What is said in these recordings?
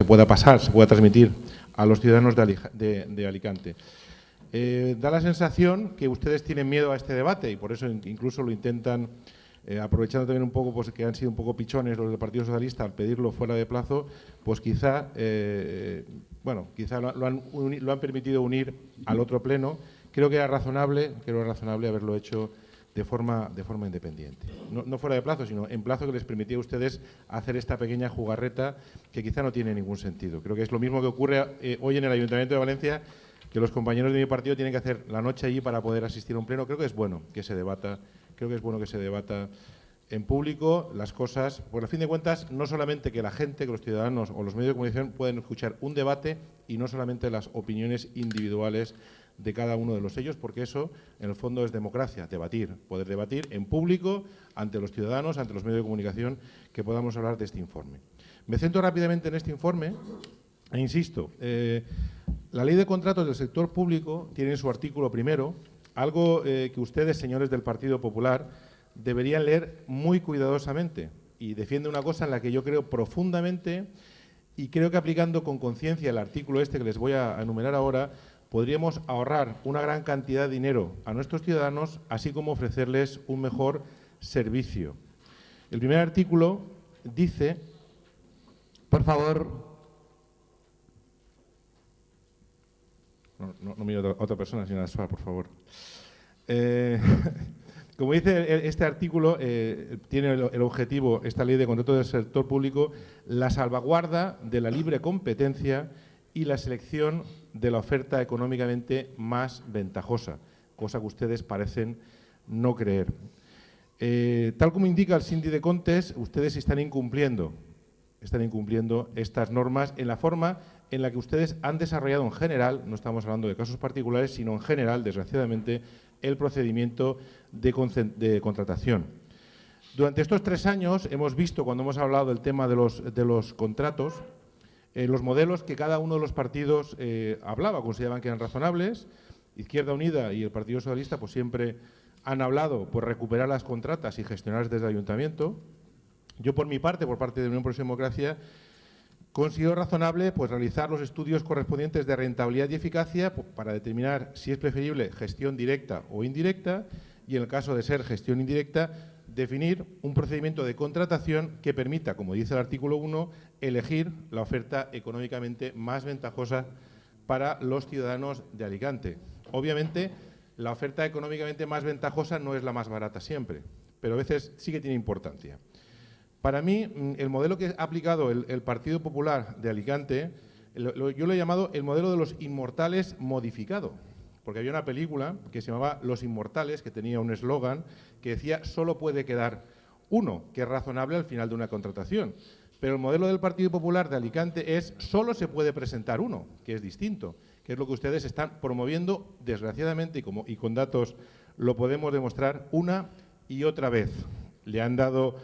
pueda pasar, se pueda transmitir a los ciudadanos de Alicante. Da la sensación que ustedes tienen miedo a este debate y por eso incluso lo intentan, aprovechando también un poco pues, que han sido un poco pichones los del Partido Socialista al pedirlo fuera de plazo, pues quizá, quizá lo han permitido unir al otro pleno. Creo que era razonable haberlo hecho de forma independiente. No fuera de plazo, sino en plazo que les permitía a ustedes hacer esta pequeña jugarreta que quizá no tiene ningún sentido. Creo que es lo mismo que ocurre hoy en el Ayuntamiento de Valencia, que los compañeros de mi partido tienen que hacer la noche allí para poder asistir a un pleno. Creo que es bueno que se debata, en público las cosas, porque a fin de cuentas no solamente que la gente, que los ciudadanos o los medios de comunicación pueden escuchar un debate y no solamente las opiniones individuales de cada uno de los sellos, porque eso en el fondo es democracia, poder debatir en público ante los ciudadanos, ante los medios de comunicación, que podamos hablar de este informe. Me centro rápidamente en este informe e insisto, la Ley de Contratos del Sector Público tiene en su artículo primero algo que ustedes, señores del Partido Popular, deberían leer muy cuidadosamente, y defiende una cosa en la que yo creo profundamente y creo que aplicando con conciencia el artículo este que les voy a enumerar ahora, podríamos ahorrar una gran cantidad de dinero a nuestros ciudadanos, así como ofrecerles un mejor servicio. El primer artículo dice, por favor, no miro a otra persona, señora Suárez, por favor. Como dice este artículo, tiene el objetivo, esta ley de contrato del sector público, la salvaguarda de la libre competencia y la selección de la oferta económicamente más ventajosa, cosa que ustedes parecen no creer. Tal como indica el síndic de Contes, ustedes están incumpliendo estas normas en la forma en la que ustedes han desarrollado en general, no estamos hablando de casos particulares, sino en general, desgraciadamente, el procedimiento de contratación. Durante estos 3 años hemos visto, cuando hemos hablado del tema de los contratos, los modelos que cada uno de los partidos hablaba, consideraban que eran razonables. Izquierda Unida y el Partido Socialista pues siempre han hablado por recuperar las contratas y gestionarlas desde el Ayuntamiento. Yo, por mi parte, por parte de Unión Progreso y Democracia, considero razonable pues, realizar los estudios correspondientes de rentabilidad y eficacia para determinar si es preferible gestión directa o indirecta y, en el caso de ser gestión indirecta, definir un procedimiento de contratación que permita, como dice el artículo 1, elegir la oferta económicamente más ventajosa para los ciudadanos de Alicante. Obviamente, la oferta económicamente más ventajosa no es la más barata siempre, pero a veces sí que tiene importancia. Para mí, el modelo que ha aplicado el Partido Popular de Alicante, yo lo he llamado el modelo de los inmortales modificado, porque había una película que se llamaba Los Inmortales, que tenía un eslogan que decía «solo puede quedar uno», que es razonable al final de una contratación. Pero el modelo del Partido Popular de Alicante es «solo se puede presentar uno», que es distinto, que es lo que ustedes están promoviendo, desgraciadamente, y con datos lo podemos demostrar una y otra vez. Le han dado,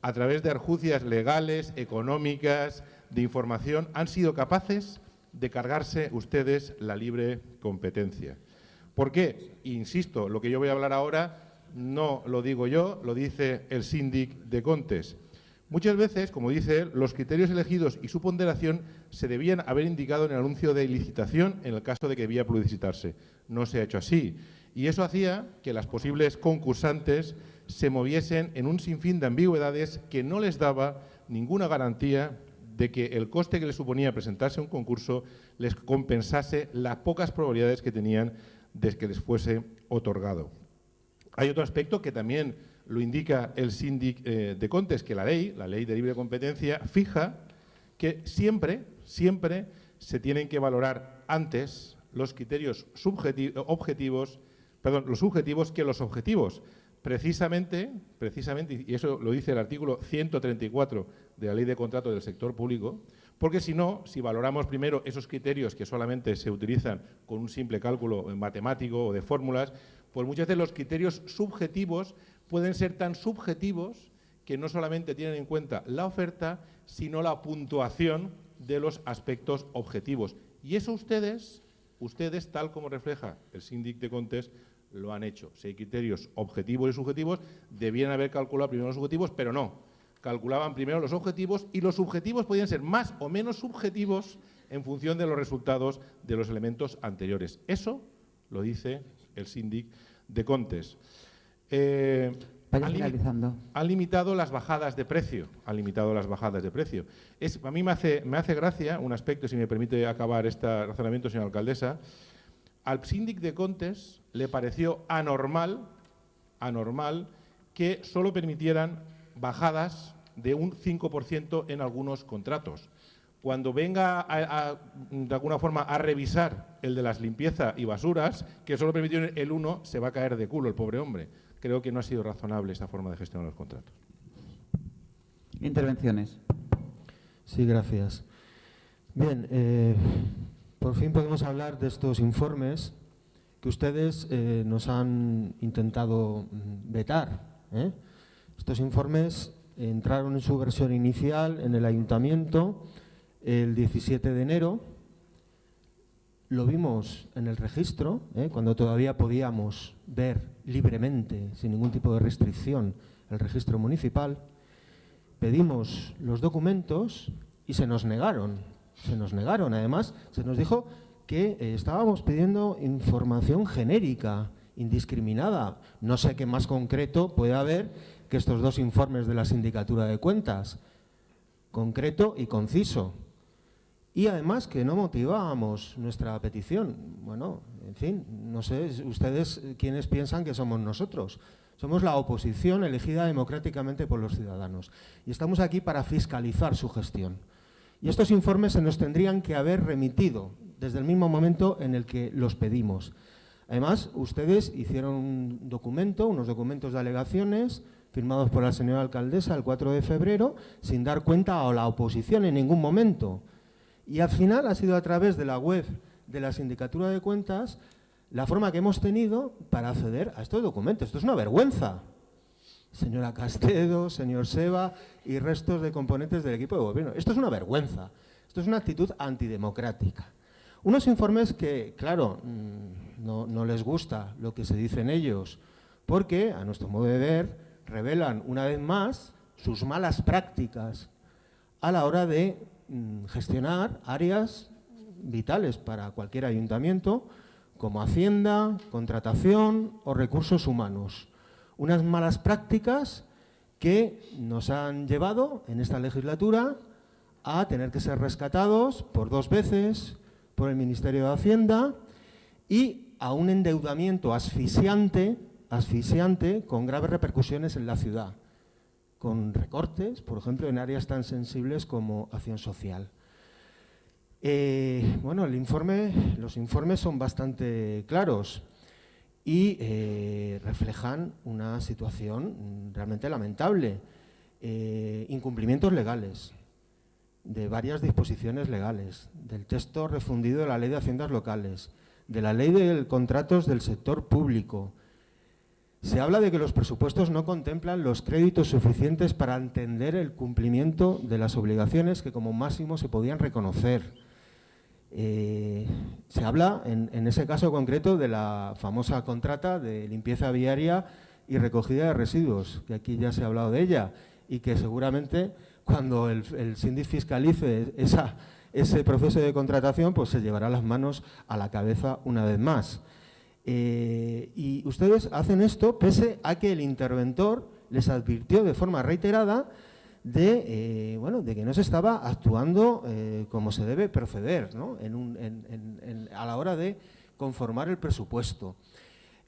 a través de argucias legales, económicas, de información, han sido capaces de cargarse ustedes la libre competencia. ¿Por qué? Insisto, lo que yo voy a hablar ahora no lo digo yo, lo dice el síndic de Contes. Muchas veces, como dice él, los criterios elegidos y su ponderación se debían haber indicado en el anuncio de licitación en el caso de que debía publicitarse. No se ha hecho así. Y eso hacía que las posibles concursantes se moviesen en un sinfín de ambigüedades que no les daba ninguna garantía de que el coste que les suponía presentarse a un concurso les compensase las pocas probabilidades que tenían de que les fuese otorgado. Hay otro aspecto que también lo indica el síndic de Contes, que la ley de libre competencia, fija que siempre se tienen que valorar antes los criterios subjetivos que los objetivos. Precisamente, y eso lo dice el artículo 134 de la Ley de Contratos del Sector Público, porque si no, si valoramos primero esos criterios que solamente se utilizan con un simple cálculo matemático o de fórmulas, pues muchas veces los criterios subjetivos pueden ser tan subjetivos que no solamente tienen en cuenta la oferta, sino la puntuación de los aspectos objetivos. Y eso ustedes, tal como refleja el síndic de Contes, lo han hecho. Si hay criterios objetivos y subjetivos, debían haber calculado primero los subjetivos, pero no. calculaban primero los objetivos y los subjetivos podían ser más o menos subjetivos en función de los resultados de los elementos anteriores. Eso lo dice el síndic de Comptes. Vaya finalizando. Han limitado las bajadas de precio. A mí me hace gracia un aspecto, si me permite acabar este razonamiento, señora alcaldesa. Al síndic de Comptes le pareció anormal que solo permitieran bajadas de un 5% en algunos contratos. Cuando venga de alguna forma a revisar el de las limpieza y basuras, que solo permitió el 1, se va a caer de culo el pobre hombre. Creo que no ha sido razonable esta forma de gestionar los contratos. Intervenciones. Sí, gracias. Bien, por fin podemos hablar de estos informes que ustedes nos han intentado vetar. Estos informes entraron en su versión inicial en el Ayuntamiento el 17 de enero. Lo vimos en el registro, cuando todavía podíamos ver libremente, sin ningún tipo de restricción, el registro municipal. Pedimos los documentos y se nos negaron. Además, se nos dijo que estábamos pidiendo información genérica, indiscriminada. No sé qué más concreto puede haber que estos dos informes de la Sindicatura de Cuentas. Concreto y conciso. Y además que no motivábamos nuestra petición. Bueno, en fin, no sé ustedes quiénes piensan que somos nosotros. Somos la oposición elegida democráticamente por los ciudadanos. Y estamos aquí para fiscalizar su gestión. Y estos informes se nos tendrían que haber remitido desde el mismo momento en el que los pedimos. Además, ustedes hicieron un documento, unos documentos de alegaciones, firmados por la señora alcaldesa el 4 de febrero, sin dar cuenta a la oposición en ningún momento. Y al final ha sido a través de la web de la Sindicatura de Cuentas la forma que hemos tenido para acceder a estos documentos. Esto es una vergüenza. Señora Castedo, señor Seba y restos de componentes del equipo de gobierno. Esto es una vergüenza. Esto es una actitud antidemocrática. Unos informes que, claro, no les gusta lo que se dicen ellos, porque, a nuestro modo de ver, revelan una vez más sus malas prácticas a la hora de gestionar áreas vitales para cualquier ayuntamiento, como Hacienda, contratación o recursos humanos. Unas malas prácticas que nos han llevado en esta legislatura a tener que ser rescatados por 2 veces por el Ministerio de Hacienda y a un endeudamiento asfixiante con graves repercusiones en la ciudad, con recortes, por ejemplo, en áreas tan sensibles como acción social. Bueno, los informes son bastante claros y reflejan una situación realmente lamentable. Incumplimientos legales, de varias disposiciones legales, del texto refundido de la Ley de Haciendas Locales, de la Ley de Contratos del Sector Público. Se habla de que los presupuestos no contemplan los créditos suficientes para entender el cumplimiento de las obligaciones que como máximo se podían reconocer. Se habla, en ese caso concreto, de la famosa contrata de limpieza viaria y recogida de residuos, que aquí ya se ha hablado de ella, y que seguramente cuando el síndic fiscalice ese proceso de contratación, pues se llevará las manos a la cabeza una vez más. Y ustedes hacen esto pese a que el interventor les advirtió de forma reiterada de que no se estaba actuando como se debe proceder, ¿no? A la hora de conformar el presupuesto.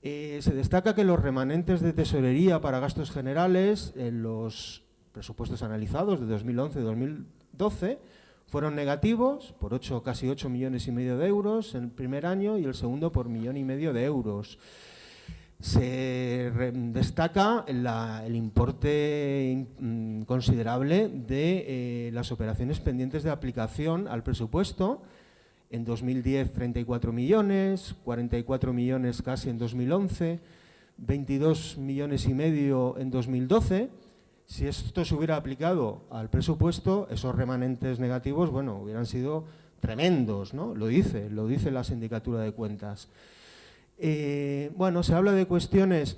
Se destaca que los remanentes de tesorería para gastos generales en los presupuestos analizados de 2011 y 2012 fueron negativos por casi 8,5 millones de euros en el primer año y el segundo por 1,5 millones de euros. Se destaca el importe considerable de las operaciones pendientes de aplicación al presupuesto. En 2010, 34 millones, 44 millones casi en 2011, 22,5 millones en 2012. Si esto se hubiera aplicado al presupuesto, esos remanentes negativos, bueno, hubieran sido tremendos, ¿no? Lo dice la Sindicatura de Cuentas. Bueno, se habla de cuestiones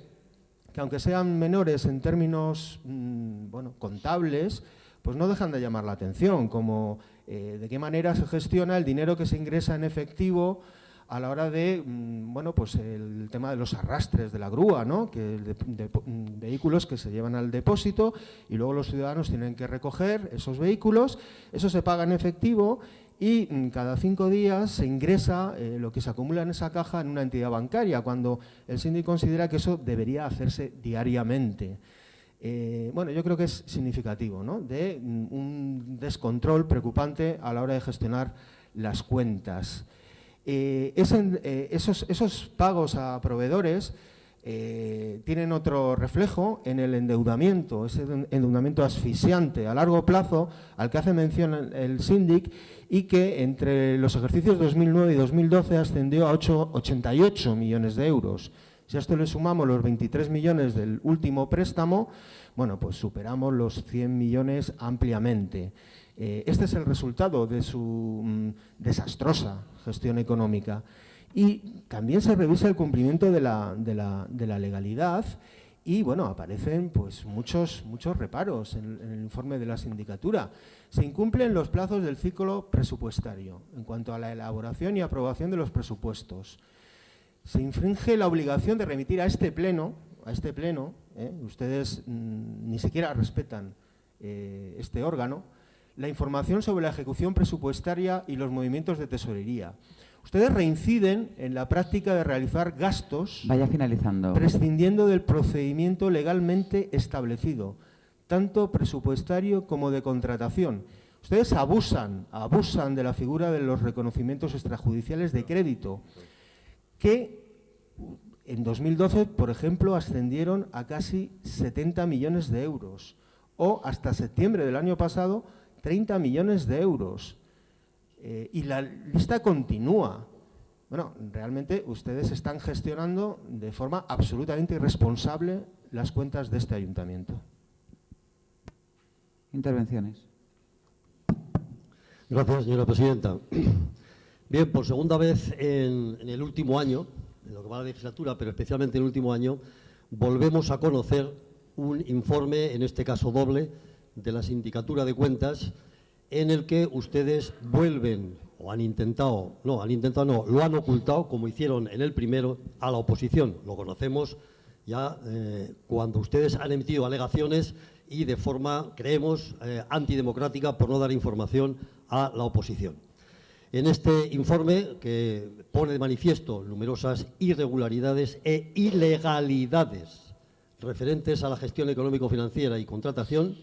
que aunque sean menores en términos bueno, contables, pues no dejan de llamar la atención, como de qué manera se gestiona el dinero que se ingresa en efectivo a la hora de, bueno, pues el tema de los arrastres de la grúa, ¿no? Que de vehículos que se llevan al depósito y luego los ciudadanos tienen que recoger esos vehículos, eso se paga en efectivo y cada 5 días se ingresa lo que se acumula en esa caja en una entidad bancaria, cuando el síndico considera que eso debería hacerse diariamente. Bueno, yo creo que es significativo, ¿no? De un descontrol preocupante a la hora de gestionar las cuentas. Esos pagos a proveedores tienen otro reflejo en el endeudamiento, ese endeudamiento asfixiante a largo plazo al que hace mención el síndic y que entre los ejercicios 2009 y 2012 ascendió a 88 millones de euros. Si a esto le sumamos los 23 millones del último préstamo, bueno, pues superamos los 100 millones ampliamente. Este es el resultado de su desastrosa gestión económica. Y también se revisa el cumplimiento de la legalidad y, bueno, aparecen pues muchos reparos en el informe de la sindicatura. Se incumplen los plazos del ciclo presupuestario en cuanto a la elaboración y aprobación de los presupuestos. Se infringe la obligación de remitir a este pleno, ustedes ni siquiera respetan este órgano, la información sobre la ejecución presupuestaria y los movimientos de tesorería. Ustedes reinciden en la práctica de realizar gastos. Vaya finalizando. Prescindiendo del procedimiento legalmente establecido, tanto presupuestario como de contratación. Ustedes abusan de la figura de los reconocimientos extrajudiciales de crédito, que en 2012, por ejemplo, ascendieron a casi 70 millones de euros, o hasta septiembre del año pasado, 30 millones de euros. Y la lista continúa. Bueno, realmente ustedes están gestionando de forma absolutamente irresponsable las cuentas de este ayuntamiento. Intervenciones. Gracias, señora presidenta. Bien, por segunda vez en el último año, en lo que va la legislatura, pero especialmente en el último año, volvemos a conocer un informe, en este caso doble, de la Sindicatura de Cuentas, en el que ustedes vuelven, o lo han ocultado, como hicieron en el primero, a la oposición. Lo conocemos ya cuando ustedes han emitido alegaciones y de forma, creemos, antidemocrática por no dar información a la oposición. En este informe, que pone de manifiesto numerosas irregularidades e ilegalidades referentes a la gestión económico-financiera y contratación,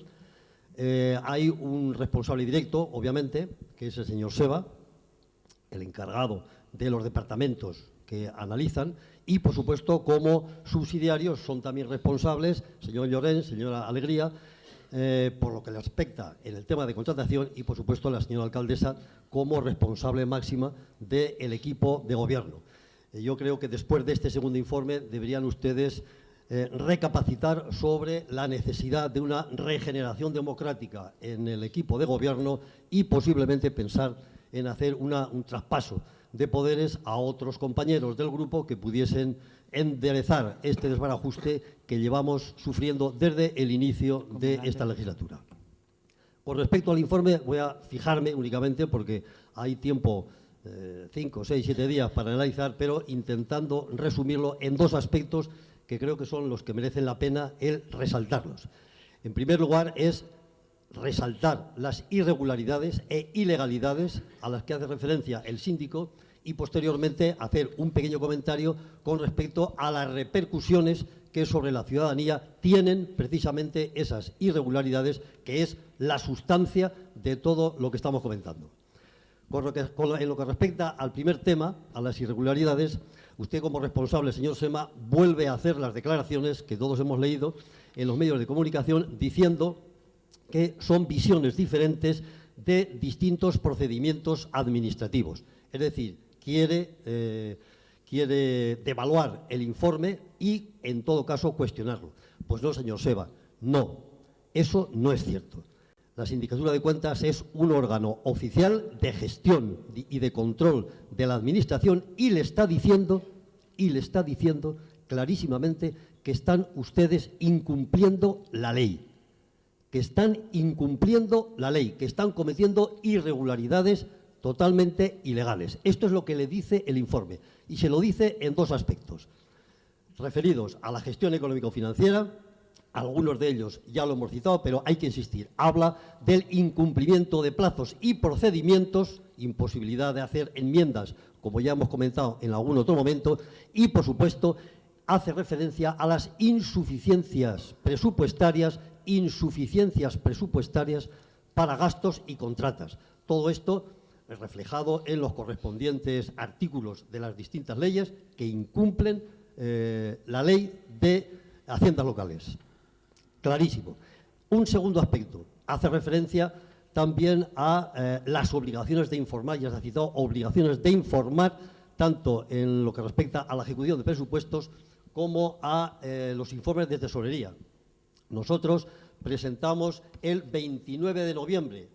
hay un responsable directo, obviamente, que es el señor Seba, el encargado de los departamentos que analizan, y, por supuesto, como subsidiarios son también responsables, señor Llorens, señora Alegría, por lo que le respecta en el tema de contratación y, por supuesto, la señora alcaldesa como responsable máxima del equipo de gobierno. Yo creo que después de este segundo informe deberían ustedes recapacitar sobre la necesidad de una regeneración democrática en el equipo de gobierno y posiblemente pensar en hacer un traspaso de poderes a otros compañeros del grupo que pudiesen enderezar este desbarajuste que llevamos sufriendo desde el inicio de esta legislatura. Con respecto al informe, voy a fijarme únicamente, porque hay tiempo, 5, 6, 7 días para analizar, pero intentando resumirlo en dos aspectos que creo que son los que merecen la pena el resaltarlos. En primer lugar, es resaltar las irregularidades e ilegalidades a las que hace referencia el síndico y, posteriormente, hacer un pequeño comentario con respecto a las repercusiones que sobre la ciudadanía tienen precisamente esas irregularidades, que es la sustancia de todo lo que estamos comentando. En lo que respecta al primer tema, a las irregularidades, usted como responsable, señor Sema, vuelve a hacer las declaraciones que todos hemos leído en los medios de comunicación diciendo que son visiones diferentes de distintos procedimientos administrativos. Es decir, quiere devaluar el informe y, en todo caso, cuestionarlo. Pues no, señor Seba, no. Eso no es cierto. La Sindicatura de Cuentas es un órgano oficial de gestión y de control de la Administración y le está diciendo clarísimamente que están ustedes incumpliendo la ley, que están incumpliendo la ley, que están cometiendo irregularidades totalmente ilegales. Esto es lo que le dice el informe y se lo dice en dos aspectos referidos a la gestión económico-financiera. Algunos de ellos ya lo hemos citado, pero hay que insistir. Habla del incumplimiento de plazos y procedimientos, imposibilidad de hacer enmiendas, como ya hemos comentado en algún otro momento, y, por supuesto, hace referencia a las insuficiencias presupuestarias para gastos y contratas. Todo esto es reflejado en los correspondientes artículos de las distintas leyes que incumplen la ley de haciendas locales. Clarísimo. Un segundo aspecto hace referencia también a las obligaciones de informar, ya se ha citado, obligaciones de informar tanto en lo que respecta a la ejecución de presupuestos como a los informes de tesorería. Nosotros presentamos el 29 de noviembre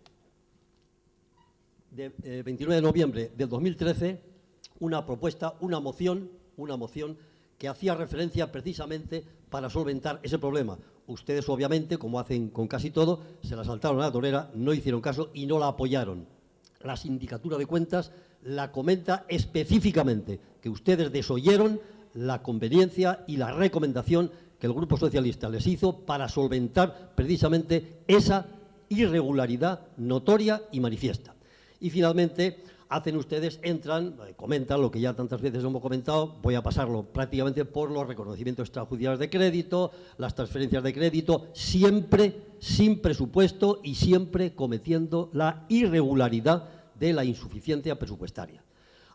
del 2013 una propuesta, una moción que hacía referencia precisamente para solventar ese problema. Ustedes, obviamente, como hacen con casi todo, se la saltaron a la torera, no hicieron caso y no la apoyaron. La Sindicatura de Cuentas la comenta específicamente, que ustedes desoyeron la conveniencia y la recomendación que el Grupo Socialista les hizo para solventar precisamente esa irregularidad notoria y manifiesta. Y finalmente, comentan lo que ya tantas veces hemos comentado, voy a pasarlo prácticamente por los reconocimientos extrajudiciales de crédito, las transferencias de crédito, siempre sin presupuesto y siempre cometiendo la irregularidad de la insuficiencia presupuestaria.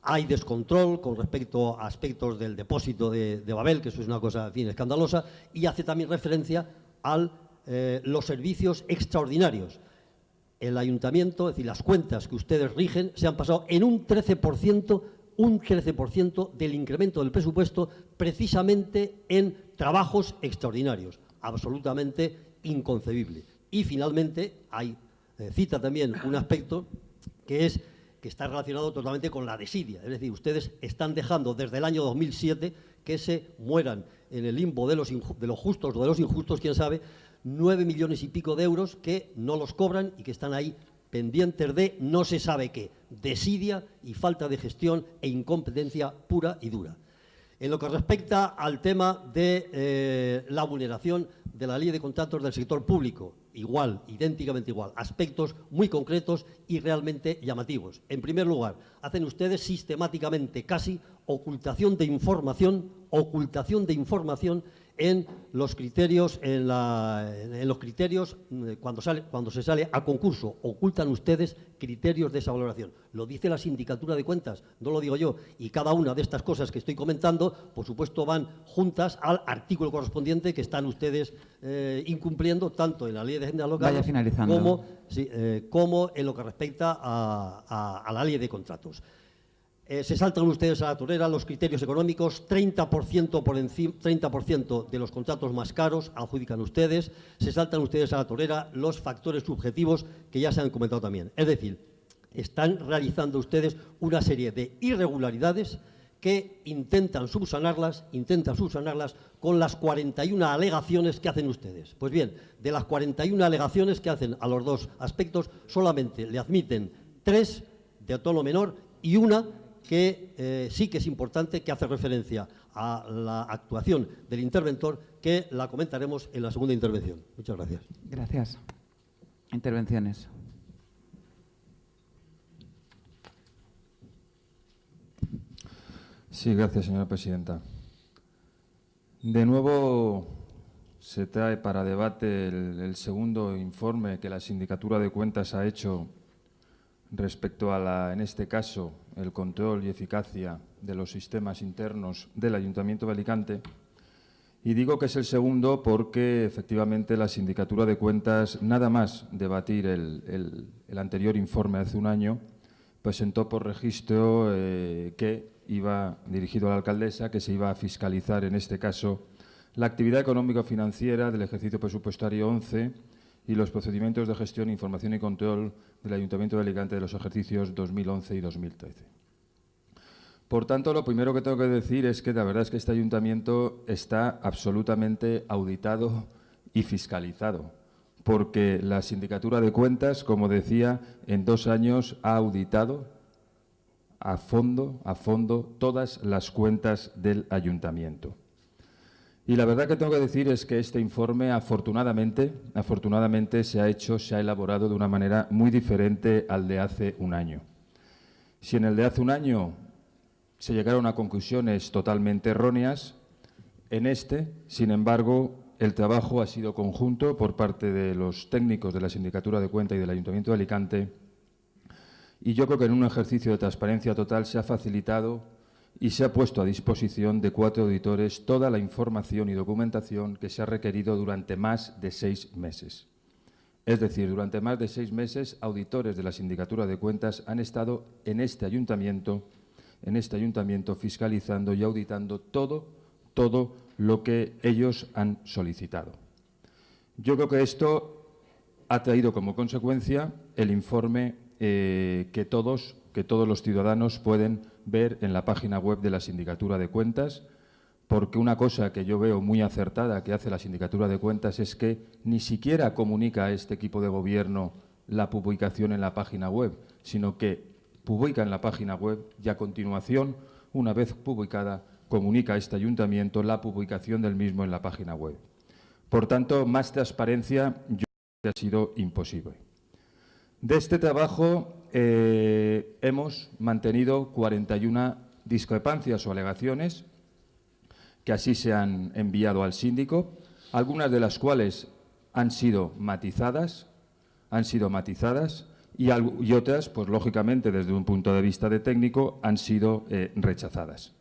Hay descontrol con respecto a aspectos del depósito de Babel, que eso es una cosa, en fin, escandalosa, y hace también referencia a los servicios extraordinarios. El ayuntamiento, es decir, las cuentas que ustedes rigen, se han pasado en un 13% del incremento del presupuesto precisamente en trabajos extraordinarios. Absolutamente inconcebible. Y finalmente, cita también un aspecto que está relacionado totalmente con la desidia. Es decir, ustedes están dejando desde el año 2007 que se mueran en el limbo de los justos o de los injustos, quién sabe, 9 millones y pico de euros que no los cobran y que están ahí pendientes de no se sabe qué, desidia y falta de gestión e incompetencia pura y dura. En lo que respecta al tema de la vulneración de la ley de contratos del sector público, igual, idénticamente igual, aspectos muy concretos y realmente llamativos. En primer lugar, hacen ustedes sistemáticamente casi ocultación de información en los criterios, cuando se sale a concurso, ocultan ustedes criterios de esa valoración. Lo dice la Sindicatura de Cuentas, no lo digo yo, y cada una de estas cosas que estoy comentando, por supuesto, van juntas al artículo correspondiente que están ustedes incumpliendo, tanto en la Ley de Haciendas Locales como en lo que respecta a la Ley de Contratos. Se saltan ustedes a la torera los criterios económicos, 30% de los contratos más caros adjudican ustedes, se saltan ustedes a la torera los factores subjetivos que ya se han comentado también. Es decir, están realizando ustedes una serie de irregularidades que intentan subsanarlas con las 41 alegaciones que hacen ustedes. Pues bien, de las 41 alegaciones que hacen a los dos aspectos, solamente le admiten 3 de tono menor y una que sí que es importante, que hace referencia a la actuación del interventor, que la comentaremos en la segunda intervención. Muchas gracias. Gracias. Intervenciones. Sí, gracias, señora presidenta. De nuevo se trae para debate el segundo informe que la Sindicatura de Cuentas ha hecho respecto a, en este caso, el control y eficacia de los sistemas internos del Ayuntamiento de Alicante. Y digo que es el segundo porque, efectivamente, la Sindicatura de Cuentas, nada más debatir el anterior informe hace un año, presentó por registro que iba dirigido a la alcaldesa, que se iba a fiscalizar, en este caso, la actividad económico-financiera del ejercicio presupuestario 11 y los procedimientos de gestión, información y control del Ayuntamiento de Alicante de los ejercicios 2011 y 2013. Por tanto, lo primero que tengo que decir es que la verdad es que este ayuntamiento está absolutamente auditado y fiscalizado, porque la Sindicatura de Cuentas, como decía, en 2 años ha auditado a fondo todas las cuentas del ayuntamiento. Y la verdad que tengo que decir es que este informe, afortunadamente se ha elaborado de una manera muy diferente al de hace un año. Si en el de hace un año se llegaron a conclusiones totalmente erróneas, en este, sin embargo, el trabajo ha sido conjunto por parte de los técnicos de la Sindicatura de Cuentas y del Ayuntamiento de Alicante, y yo creo que en un ejercicio de transparencia total se ha facilitado y se ha puesto a disposición de 4 auditores toda la información y documentación que se ha requerido durante más de 6 meses. Es decir, durante más de 6 meses, auditores de la Sindicatura de Cuentas han estado en este ayuntamiento fiscalizando y auditando todo lo que ellos han solicitado. Yo creo que esto ha traído como consecuencia el informe que todos los ciudadanos pueden ver en la página web de la Sindicatura de Cuentas, porque una cosa que yo veo muy acertada que hace la Sindicatura de Cuentas es que ni siquiera comunica a este equipo de gobierno la publicación en la página web, sino que publica en la página web y a continuación, una vez publicada, comunica a este ayuntamiento la publicación del mismo en la página web. Por tanto, más transparencia yo creo que ha sido imposible. De este trabajo hemos mantenido 41 discrepancias o alegaciones que así se han enviado al síndico, algunas de las cuales han sido matizadas y otras, pues lógicamente, desde un punto de vista de técnico, han sido rechazadas.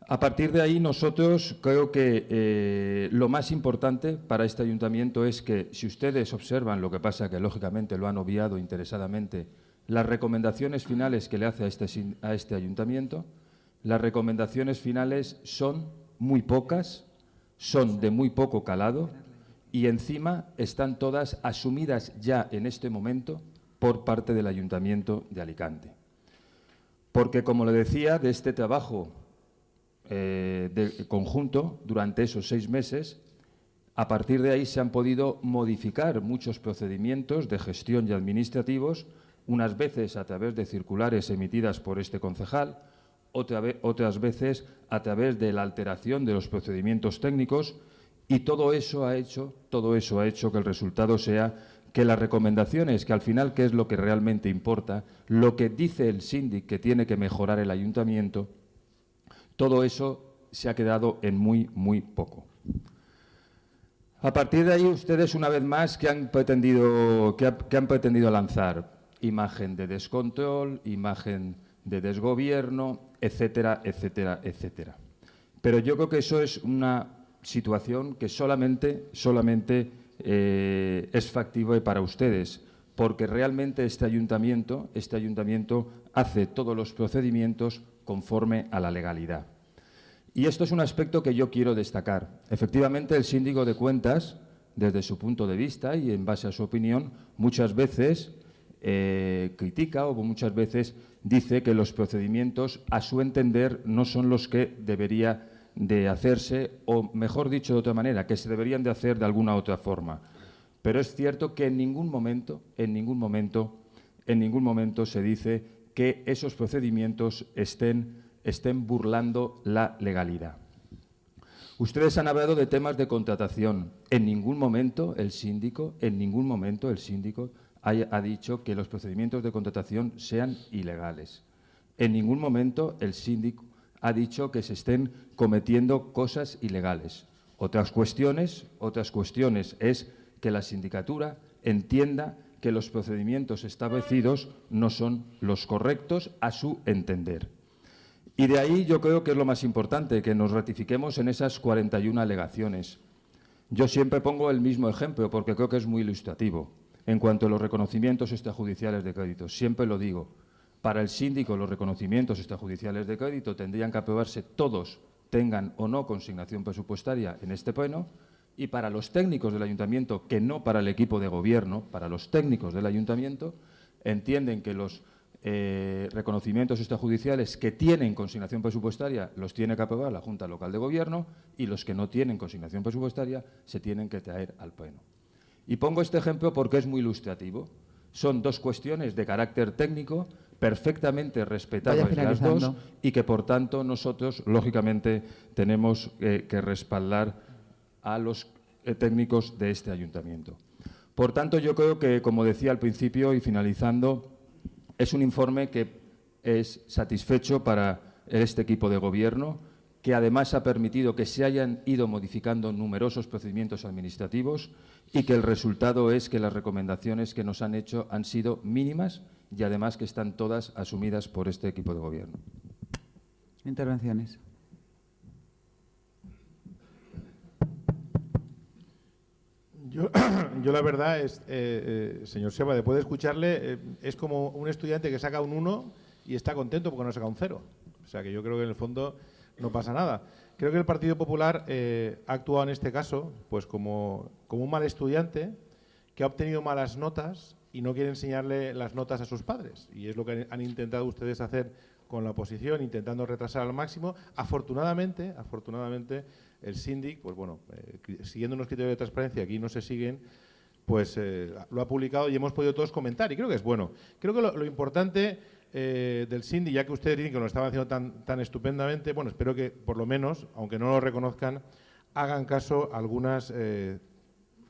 A partir de ahí, nosotros creo que lo más importante para este ayuntamiento es que, si ustedes observan, lo que pasa que lógicamente lo han obviado interesadamente, las recomendaciones finales que le hace a este ayuntamiento, las recomendaciones finales son muy pocas, son de muy poco calado y encima están todas asumidas ya en este momento por parte del Ayuntamiento de Alicante. Porque, como le decía, de este trabajo de conjunto durante esos 6 meses, a partir de ahí se han podido modificar muchos procedimientos de gestión y administrativos, unas veces a través de circulares emitidas por este concejal, otras veces a través de la alteración de los procedimientos técnicos, y todo eso ha hecho que el resultado sea que las recomendaciones, que al final, ¿qué es lo que realmente importa? Lo que dice el síndic que tiene que mejorar el ayuntamiento, todo eso se ha quedado en muy poco. A partir de ahí, ustedes, una vez más, que han pretendido lanzar imagen de descontrol, imagen de desgobierno, etcétera, etcétera, etcétera. Pero yo creo que eso es una situación que solamente es factible para ustedes, porque realmente este ayuntamiento hace todos los procedimientos conforme a la legalidad. Y esto es un aspecto que yo quiero destacar. Efectivamente, el síndico de cuentas, desde su punto de vista y en base a su opinión, muchas veces critica o muchas veces dice que los procedimientos, a su entender, no son los que debería de hacerse, o mejor dicho de otra manera, que se deberían de hacer de alguna otra forma. Pero es cierto que en ningún momento se dice que esos procedimientos estén burlando la legalidad. Ustedes han hablado de temas de contratación. En ningún momento el síndico ha dicho que los procedimientos de contratación sean ilegales. En ningún momento el síndico ha dicho que se estén cometiendo cosas ilegales. Otras cuestiones es que la sindicatura entienda que los procedimientos establecidos no son los correctos a su entender. Y de ahí yo creo que es lo más importante, que nos ratifiquemos en esas 41 alegaciones. Yo siempre pongo el mismo ejemplo porque creo que es muy ilustrativo. En cuanto a los reconocimientos extrajudiciales de crédito, siempre lo digo, para el síndico los reconocimientos extrajudiciales de crédito tendrían que aprobarse todos, tengan o no consignación presupuestaria en este pleno, y para los técnicos del ayuntamiento, que no para el equipo de gobierno, para los técnicos del ayuntamiento, entienden que los reconocimientos extrajudiciales que tienen consignación presupuestaria los tiene que aprobar la Junta Local de Gobierno y los que no tienen consignación presupuestaria se tienen que traer al Pleno. Y pongo este ejemplo porque es muy ilustrativo. Son dos cuestiones de carácter técnico perfectamente respetables las dos y que, por tanto, nosotros, lógicamente, tenemos que respaldar a los técnicos de este ayuntamiento. Por tanto, yo creo que, como decía al principio y finalizando, es un informe que es satisfecho para este equipo de gobierno, que además ha permitido que se hayan ido modificando numerosos procedimientos administrativos y que el resultado es que las recomendaciones que nos han hecho han sido mínimas y además que están todas asumidas por este equipo de gobierno. Intervenciones. Yo la verdad es, señor Seba, después de escucharle, es como un estudiante que saca un 1 y está contento porque no saca un 0. O sea que yo creo que en el fondo no pasa nada. Creo que el Partido Popular ha actuado en este caso pues como un mal estudiante que ha obtenido malas notas y no quiere enseñarle las notas a sus padres. Y es lo que han intentado ustedes hacer con la oposición, intentando retrasar al máximo. Afortunadamente, el síndic, pues bueno, siguiendo unos criterios de transparencia que aquí no se siguen, pues lo ha publicado y hemos podido todos comentar y creo que es bueno. Creo que lo importante del síndic, ya que ustedes dicen que lo estaban haciendo tan estupendamente, bueno, espero que por lo menos, aunque no lo reconozcan, hagan caso a algunas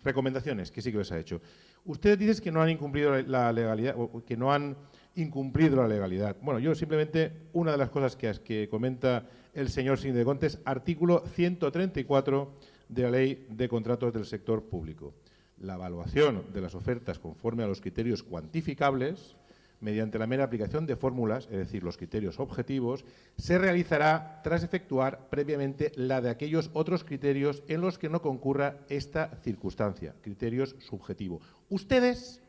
recomendaciones que sí que les ha hecho. Ustedes dicen que no han incumplido la legalidad, o que no han incumplido la legalidad. Bueno, yo simplemente, una de las cosas que comenta el señor síndic de Contes, artículo 134 de la Ley de Contratos del Sector Público. La evaluación de las ofertas conforme a los criterios cuantificables, mediante la mera aplicación de fórmulas, es decir, los criterios objetivos, se realizará tras efectuar previamente la de aquellos otros criterios en los que no concurra esta circunstancia, criterios subjetivos. Ustedes,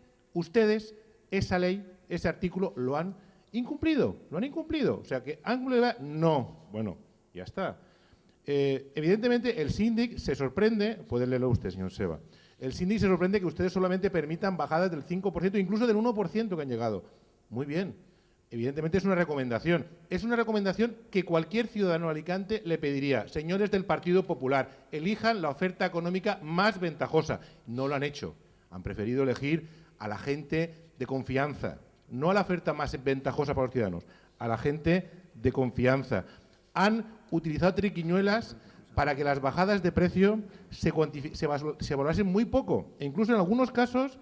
esa ley, ese artículo, lo han incumplido, O sea, que han cumplido, no. Bueno, ya está. Evidentemente, el síndic se sorprende, puede leerlo usted, señor Seba, el síndic se sorprende que ustedes solamente permitan bajadas del 5%, incluso del 1% que han llegado. Muy bien. Evidentemente es una recomendación. Es una recomendación que cualquier ciudadano de Alicante le pediría. Señores del Partido Popular, elijan la oferta económica más ventajosa. No lo han hecho. Han preferido elegir a la gente de confianza, no a la oferta más ventajosa para los ciudadanos, a la gente de confianza. Han utilizado triquiñuelas para que las bajadas de precio se valorasen muy poco. E incluso en algunos casos,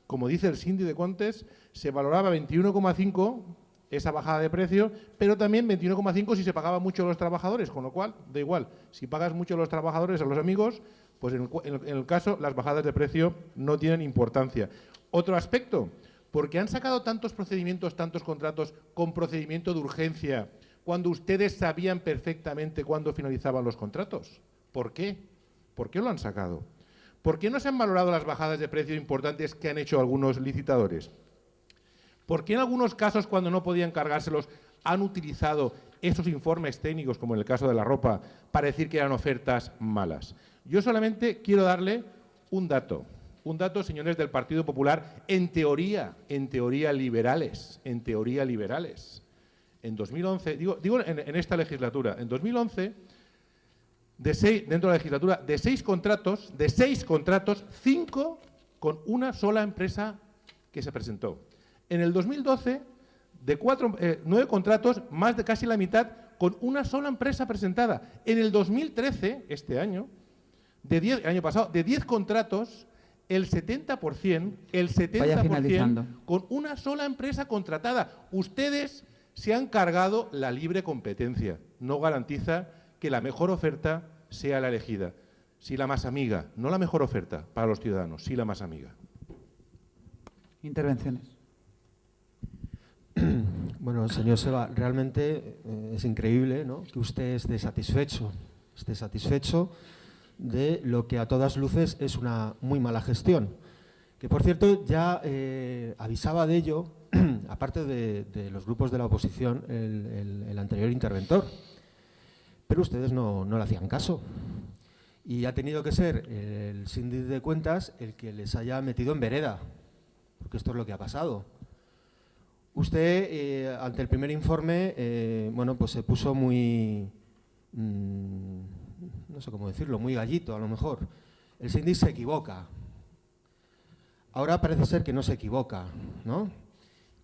como dice el síndic de Contes, se valoraba 21,5 esa bajada de precio, pero también 21,5 si se pagaba mucho a los trabajadores, con lo cual, da igual, si pagas mucho a los trabajadores, a los amigos, pues en el caso las bajadas de precio no tienen importancia. Otro aspecto, porque han sacado tantos procedimientos, tantos contratos con procedimiento de urgencia, cuando ustedes sabían perfectamente cuándo finalizaban los contratos. ¿Por qué? ¿Por qué lo han sacado? ¿Por qué no se han valorado las bajadas de precio importantes que han hecho algunos licitadores? ¿Por qué en algunos casos, cuando no podían cargárselos, han utilizado esos informes técnicos, como en el caso de la ropa, para decir que eran ofertas malas? Yo solamente quiero darle un dato, señores del Partido Popular, en teoría liberales, En 2011, digo en esta legislatura, en 2011, dentro de la legislatura, de seis contratos, 5 con una sola empresa que se presentó. En el 2012, de 9 contratos, más de casi la mitad, con una sola empresa presentada. En el 2013, este año, el año pasado, de 10 contratos, el 70% con una sola empresa contratada. Ustedes se han cargado la libre competencia. No garantiza que la mejor oferta sea la elegida. Sí, la más amiga, no la mejor oferta para los ciudadanos, sí la más amiga. Intervenciones. Bueno, señor Seba, realmente es increíble, ¿no?, que usted esté satisfecho de lo que a todas luces es una muy mala gestión. Que, por cierto, ya avisaba de ello, aparte de los grupos de la oposición, el anterior interventor. Pero ustedes no le hacían caso. Y ha tenido que ser el síndic de Cuentas el que les haya metido en vereda, porque esto es lo que ha pasado. Usted, ante el primer informe, bueno, pues se puso muy, no sé cómo decirlo, muy gallito a lo mejor. El síndic se equivoca. Ahora parece ser que no se equivoca, ¿no?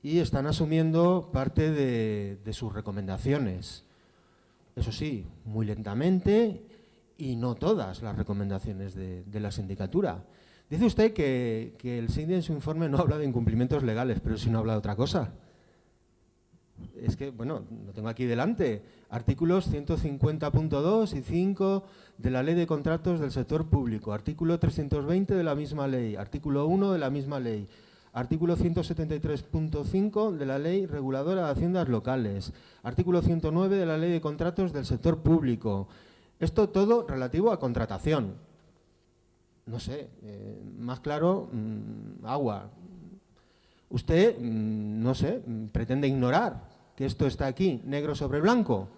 Y están asumiendo parte de sus recomendaciones. Eso sí, muy lentamente y no todas las recomendaciones de la sindicatura. Dice usted que el síndic en su informe no habla de incumplimientos legales, pero si no habla de otra cosa. Es que, bueno, lo tengo aquí delante. Artículos 150.2 y 5 de la Ley de Contratos del Sector Público. Artículo 320 de la misma ley. Artículo 1 de la misma ley. Artículo 173.5 de la Ley Reguladora de Haciendas Locales. Artículo 109 de la Ley de Contratos del Sector Público. Esto todo relativo a contratación. No sé, más claro, agua. Usted, no sé, pretende ignorar que esto está aquí, negro sobre blanco.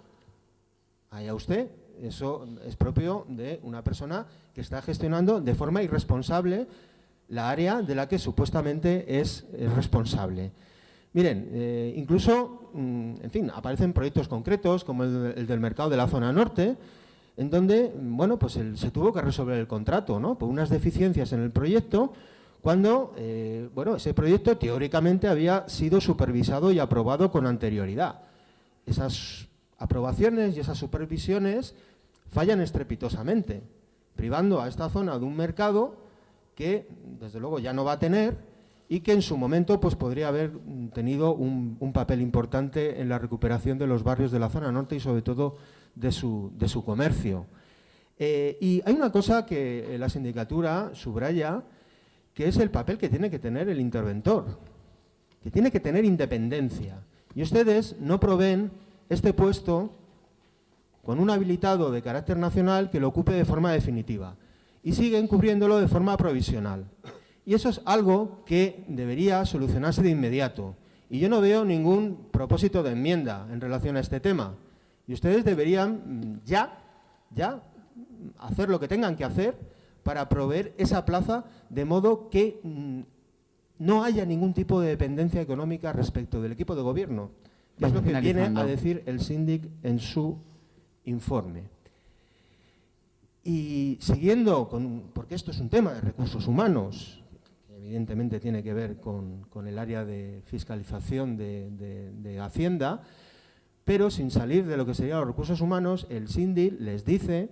Allá usted, eso es propio de una persona que está gestionando de forma irresponsable la área de la que supuestamente es responsable. Miren, incluso, en fin, aparecen proyectos concretos como el del mercado de la zona norte, en donde, bueno, pues se tuvo que resolver el contrato, ¿no? Por unas deficiencias en el proyecto, cuando, bueno, ese proyecto teóricamente había sido supervisado y aprobado con anterioridad. Esas aprobaciones y esas supervisiones fallan estrepitosamente, privando a esta zona de un mercado que, desde luego, ya no va a tener y que en su momento pues, podría haber tenido un papel importante en la recuperación de los barrios de la zona norte y, sobre todo, de su comercio. Y hay una cosa que la sindicatura subraya, que es el papel que tiene que tener el interventor, que tiene que tener independencia. Y ustedes no proveen este puesto con un habilitado de carácter nacional que lo ocupe de forma definitiva y siguen cubriéndolo de forma provisional. Y eso es algo que debería solucionarse de inmediato. Y yo no veo ningún propósito de enmienda en relación a este tema. Y ustedes deberían ya hacer lo que tengan que hacer para proveer esa plaza de modo que no haya ningún tipo de dependencia económica respecto del equipo de gobierno. Que es lo que viene a decir el síndic en su informe. Y siguiendo porque esto es un tema de recursos humanos, que evidentemente tiene que ver con el área de fiscalización de Hacienda, pero sin salir de lo que serían los recursos humanos, el síndic les dice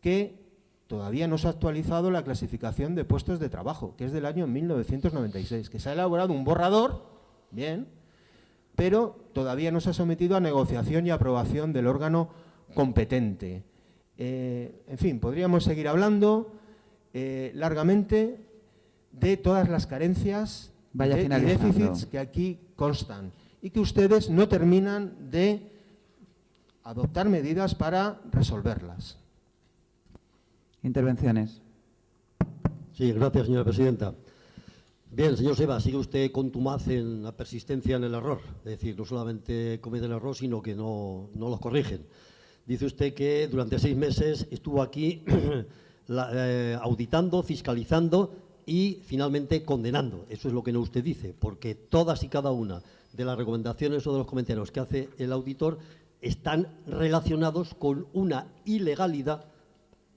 que todavía no se ha actualizado la clasificación de puestos de trabajo, que es del año 1996, que se ha elaborado un borrador, bien, pero todavía no se ha sometido a negociación y aprobación del órgano competente. En fin, podríamos seguir hablando largamente de todas las carencias y déficits que aquí constan y que ustedes no terminan de adoptar medidas para resolverlas. Intervenciones. Sí, gracias, señora presidenta. Bien, señor Seva, sigue usted contumaz en la persistencia en el error. Es decir, no solamente comete el error, sino que no los corrigen. Dice usted que durante 6 meses estuvo aquí auditando, fiscalizando y finalmente condenando. Eso es lo que no usted dice, porque todas y cada una de las recomendaciones o de los comentarios que hace el auditor están relacionados con una ilegalidad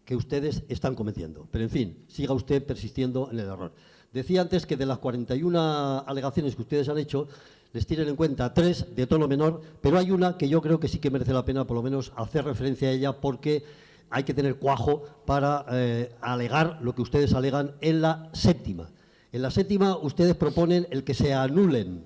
que ustedes están cometiendo. Pero, en fin, siga usted persistiendo en el error. Decía antes que de las 41 alegaciones que ustedes han hecho, les tienen en cuenta 3 de tono menor, pero hay una que yo creo que sí que merece la pena por lo menos hacer referencia a ella porque hay que tener cuajo para alegar lo que ustedes alegan en la 7ª. En la 7ª ustedes proponen el que se anulen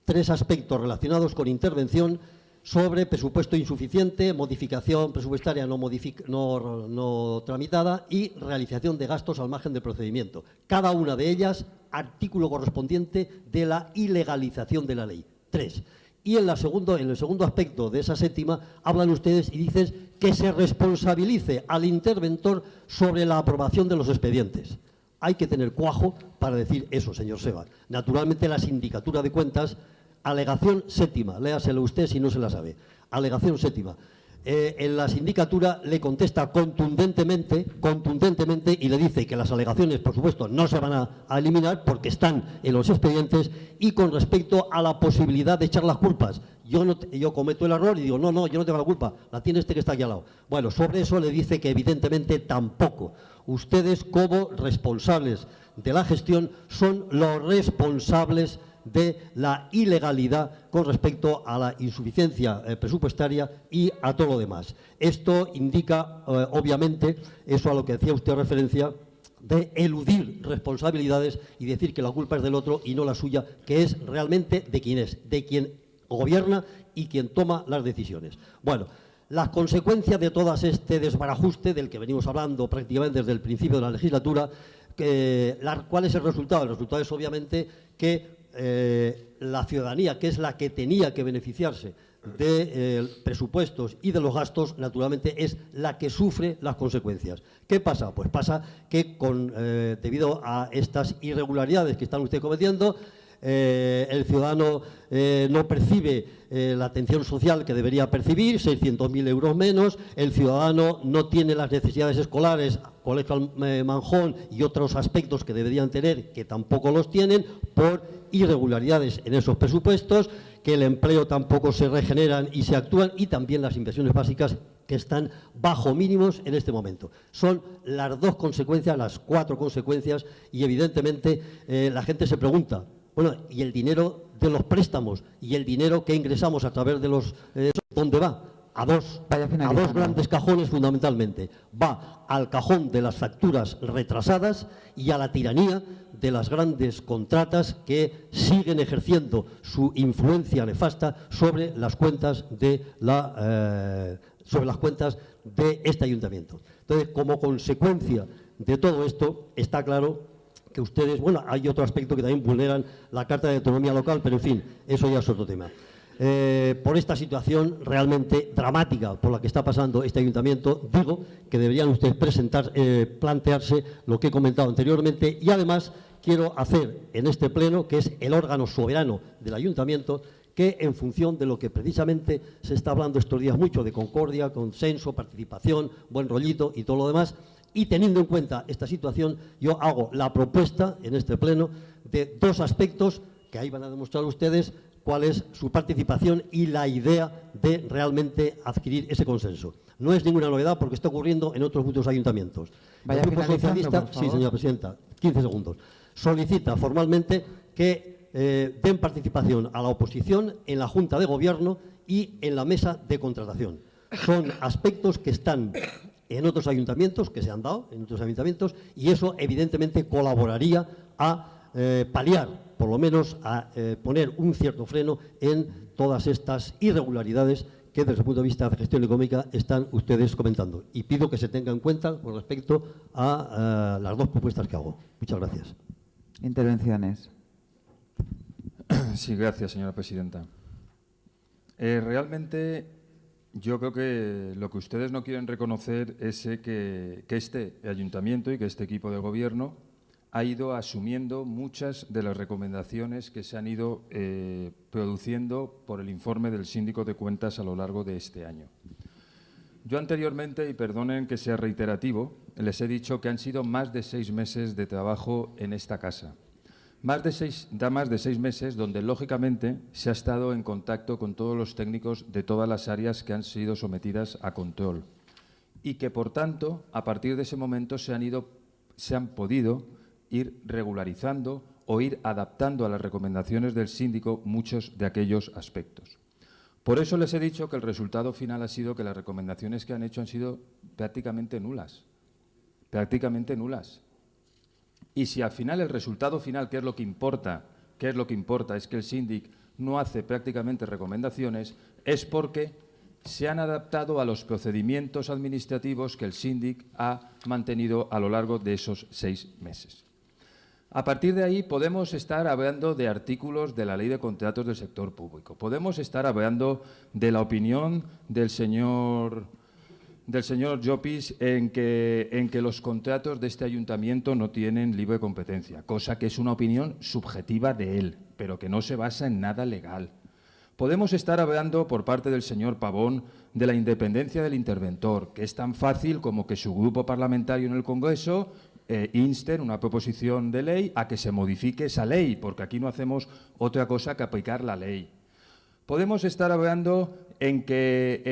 3 aspectos relacionados con intervención sobre presupuesto insuficiente, modificación presupuestaria no tramitada y realización de gastos al margen del procedimiento. Cada una de ellas, artículo correspondiente de la ilegalización de la ley. 3. Y en el segundo aspecto de esa 7ª, hablan ustedes y dicen que se responsabilice al interventor sobre la aprobación de los expedientes. Hay que tener cuajo para decir eso, señor Seva. Naturalmente, la Sindicatura de Cuentas, alegación 7ª, léaselo usted si no se la sabe. Alegación 7ª. en la sindicatura le contesta contundentemente y le dice que las alegaciones, por supuesto, no se van a eliminar porque están en los expedientes, y con respecto a la posibilidad de echar las culpas, yo cometo el error y digo, no, yo no tengo la culpa, la tiene este que está aquí al lado. Bueno, sobre eso le dice que evidentemente tampoco. Ustedes, como responsables de la gestión, son los responsables de la ilegalidad con respecto a la insuficiencia presupuestaria y a todo lo demás. Esto indica, obviamente, eso a lo que decía usted referencia, de eludir responsabilidades y decir que la culpa es del otro y no la suya, que es realmente de quien gobierna y quien toma las decisiones. Bueno, las consecuencias de todo este desbarajuste del que venimos hablando prácticamente desde el principio de la legislatura, ¿cuál es el resultado? El resultado es obviamente que la ciudadanía, que es la que tenía que beneficiarse de presupuestos y de los gastos, naturalmente es la que sufre las consecuencias. ¿Qué pasa? Pues pasa que debido a estas irregularidades que están ustedes cometiendo, el ciudadano no percibe la atención social que debería percibir, 600.000 euros menos, el ciudadano no tiene las necesidades escolares, Colegio Manjón y otros aspectos que deberían tener, que tampoco los tienen, por irregularidades en esos presupuestos, que el empleo tampoco se regeneran y se actúan, y también las inversiones básicas que están bajo mínimos en este momento. Son las dos consecuencias, las cuatro consecuencias, y evidentemente la gente se pregunta, bueno, ¿y el dinero de los préstamos y el dinero que ingresamos a través de los... ¿dónde va? A dos grandes cajones fundamentalmente. Va al cajón de las facturas retrasadas y a la tiranía de las grandes contratas que siguen ejerciendo su influencia nefasta sobre las cuentas de este ayuntamiento. Entonces, como consecuencia de todo esto, está claro que ustedes, bueno, hay otro aspecto que también vulneran la Carta de Autonomía Local, pero en fin, eso ya es otro tema. Por esta situación realmente dramática por la que está pasando este ayuntamiento, digo que deberían ustedes plantearse lo que he comentado anteriormente, y además quiero hacer en este pleno, que es el órgano soberano del ayuntamiento, que en función de lo que precisamente se está hablando estos días mucho, de concordia, consenso, participación, buen rollito y todo lo demás, y teniendo en cuenta esta situación, yo hago la propuesta en este pleno de dos aspectos que ahí van a demostrar ustedes cuál es su participación y la idea de realmente adquirir ese consenso. No es ninguna novedad porque está ocurriendo en otros muchos ayuntamientos. Vaya El Grupo finalizando, Socialista, por favor. sí, señora presidenta, 15 segundos, solicita formalmente que den participación a la oposición en la Junta de Gobierno y en la mesa de contratación. Son aspectos que están en otros ayuntamientos, que se han dado en otros ayuntamientos, y eso evidentemente colaboraría a paliar, por lo menos a poner un cierto freno en todas estas irregularidades que desde el punto de vista de gestión económica están ustedes comentando. Y pido que se tenga en cuenta con respecto a las dos propuestas que hago. Muchas gracias. Intervenciones. Sí, gracias, señora presidenta. Realmente yo creo que lo que ustedes no quieren reconocer es que este ayuntamiento y que este equipo de gobierno ha ido asumiendo muchas de las recomendaciones que se han ido produciendo por el informe del Síndico de Cuentas a lo largo de este año. Yo anteriormente, y perdonen que sea reiterativo, les he dicho que han sido más de 6 meses de trabajo en esta casa. Más de seis meses donde, lógicamente, se ha estado en contacto con todos los técnicos de todas las áreas que han sido sometidas a control y que, por tanto, a partir de ese momento se han podido ir regularizando o ir adaptando a las recomendaciones del síndico muchos de aquellos aspectos. Por eso les he dicho que el resultado final ha sido que las recomendaciones que han hecho han sido prácticamente nulas. Prácticamente nulas. Y si al final el resultado final, ¿qué es lo que importa? Es que el síndic no hace prácticamente recomendaciones, es porque se han adaptado a los procedimientos administrativos que el síndic ha mantenido a lo largo de esos 6 meses. A partir de ahí podemos estar hablando de artículos de la Ley de Contratos del Sector Público, podemos estar hablando de la opinión del señor Llopis en que los contratos de este ayuntamiento no tienen libre competencia, cosa que es una opinión subjetiva de él, pero que no se basa en nada legal. Podemos estar hablando por parte del señor Pavón de la independencia del interventor, que es tan fácil como que su grupo parlamentario en el Congreso inste en una proposición de ley a que se modifique esa ley, porque aquí no hacemos otra cosa que aplicar la ley. Podemos estar hablando en que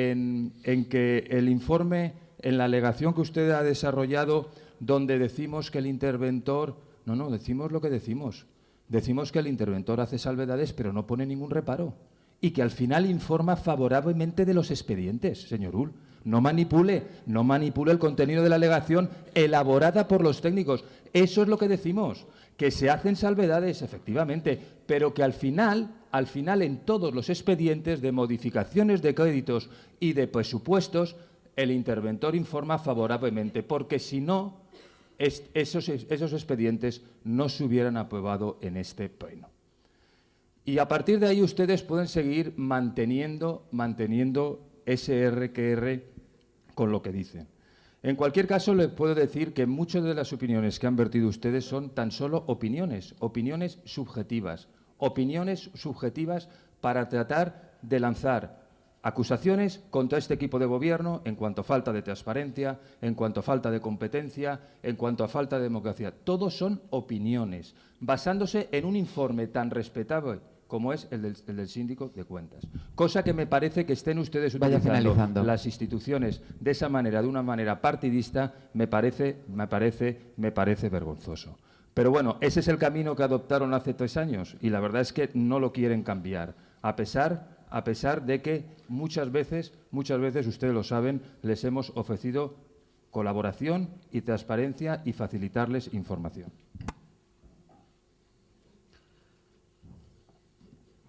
el informe, en la alegación que usted ha desarrollado, donde decimos que el interventor… No, decimos lo que decimos. Decimos que el interventor hace salvedades, pero no pone ningún reparo. Y que al final informa favorablemente de los expedientes, señor Ull. No manipule el contenido de la alegación elaborada por los técnicos. Eso es lo que decimos, que se hacen salvedades, efectivamente, pero que al final en todos los expedientes de modificaciones de créditos y de presupuestos, el interventor informa favorablemente, porque si no, esos expedientes no se hubieran aprobado en este pleno. Y a partir de ahí ustedes pueden seguir manteniendo ese RQR con lo que dicen. En cualquier caso, les puedo decir que muchas de las opiniones que han vertido ustedes son tan solo opiniones subjetivas para tratar de lanzar acusaciones contra este equipo de gobierno en cuanto a falta de transparencia, en cuanto a falta de competencia, en cuanto a falta de democracia. Todos son opiniones, basándose en un informe tan respetable como es el del síndico de cuentas. Cosa que me parece que estén ustedes utilizando las instituciones de esa manera, de una manera partidista, me parece vergonzoso. Pero bueno, ese es el camino que adoptaron hace 3 años y la verdad es que no lo quieren cambiar, a pesar de que muchas veces, ustedes lo saben, les hemos ofrecido colaboración y transparencia y facilitarles información.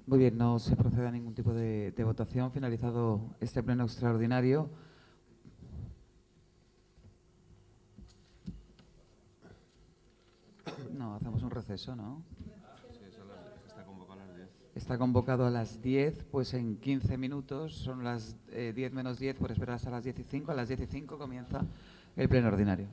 Muy bien, no se procede a ningún tipo de votación. Finalizado este pleno extraordinario. No, hacemos un receso, ¿no? Está convocado a las 10, pues en 15 minutos, son las 10 menos 10, por esperar hasta las 10:05. A las 10:05 comienza el pleno ordinario.